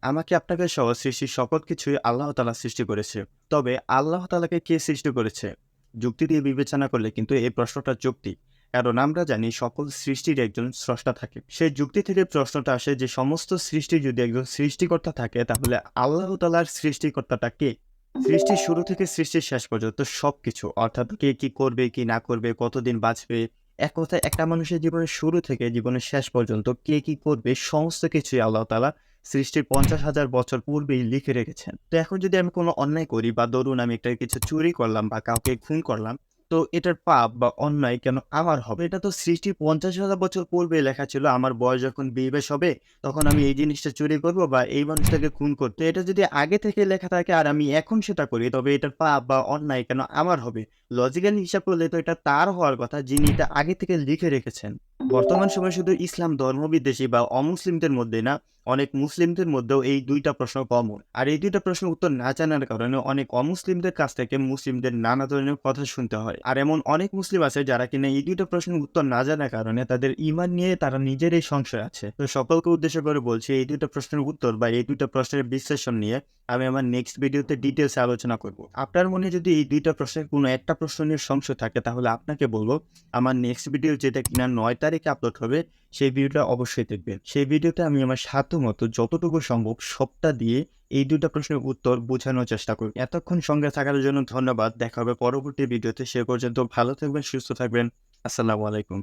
আমাকে আপনাকে সহ সৃষ্টির সকল কিছুই আল্লাহ তাআলা সৃষ্টি করেছে। তবে আল্লাহ তাআলাকে কে সৃষ্টি করেছে? যুক্তি দিয়ে বিবেচনা করলে কিন্তু এই প্রশ্নটা যৌক্তিক। কারণ আমরা জানি সকল সৃষ্টির একজন স্রষ্টা থাকে। সেই যুক্তি থেকে প্রশ্নটা আসে যে সমস্ত সৃষ্টির যদি একজন সৃষ্টিকর্তা থাকে তাহলে আল্লাহ তাআলার সৃষ্টিকর্তাটা কে? সৃষ্টির শুরু থেকে সৃষ্টির শেষ পর্যন্ত সবকিছু, অর্থাৎ কে কি করবে, কি না করবে, কতদিন বাঁচবে, এক কথায় একটা মানুষের জীবনের শুরু থেকে জীবনের শেষ পর্যন্ত কে কি করবে সমস্ত কিছুই আল্লাহ তাআলা সৃষ্টির ৫০,০০০ বছর পূর্বেই লিখে রেখেছেন। তো এখন যদি আমি কোনো অন্যায় করি বা ধরুন আমি একটা কিছু চুরি করলাম বা কাউকে খুন করলাম, তো এটার পাপ বা অন্যায় কেন আমার হবে? এটা তো সৃষ্টির ৫০,০০০ বছর পূর্বে লেখা ছিল। আমার বয়স যখন ২০ হবে তখন আমি এই জিনিসটা চুরি করব বা এই মানুষটাকে খুন করব। তো এটা যদি আগে থেকে লেখা থাকে আর আমি এখন সেটা করি, তবে এটার পাপ বা অন্যায় কেন আমার হবে? লজিক্যালি হিসাব করলে তো এটা তার হওয়ার কথা যিনি এটা আগে থেকে লিখে রেখেছেন। বর্তমান সময়ে শুধু ইসলাম ধর্মবিদ্বেষী বা অমুসলিমদের মধ্যে না, অনেক মুসলিমদের মধ্যেও এই ২ টা প্রশ্ন কমন। আর এই ২ টা প্রশ্নের উত্তর না জানার কারণে অনেক অমুসলিমদের কাছ থেকে মুসলিমদের নানা ধরনের কথা শুনতে হয়। আর এমন অনেক মুসলিম আছে যারা কিনা এই ২ টা প্রশ্নের উত্তর না জানার কারণে তাদের ঈমান নিয়ে তারা নিজেরাই সংশয় আছে। তো সকলকে উদ্দেশ্য করে বলছি, এই ২ টা প্রশ্নের উত্তর বা এই ২ টা প্রশ্নের বিশ্লেষণ নিয়ে আমি আমার নেক্সট ভিডিওতে ডিটেইলসে আলোচনা করব। আপনার মনে যদি এই ২ টা প্রশ্নের কোনো একটা প্রশ্ন নিয়ে সংশয় থাকে তাহলে আপনাকে বলব, আমার নেক্সট ভিডিও যেটা কিনা ৯ তারিখে আপলোড হবে সেই ভিডিওটা অবশ্যই দেখবেন। সেই ভিডিওতে আমি আমার সাধ্যমতো যতটুকু সম্ভব সবটা দিয়ে এই ২ টা প্রশ্নের উত্তর বোঝানোর চেষ্টা করব। এতক্ষণ সঙ্গে থাকার জন্য ধন্যবাদ। দেখা হবে পরবর্তী ভিডিওতে। সে পর্যন্ত ভালো থাকবেন, সুস্থ থাকবেন। আসসালামু আলাইকুম।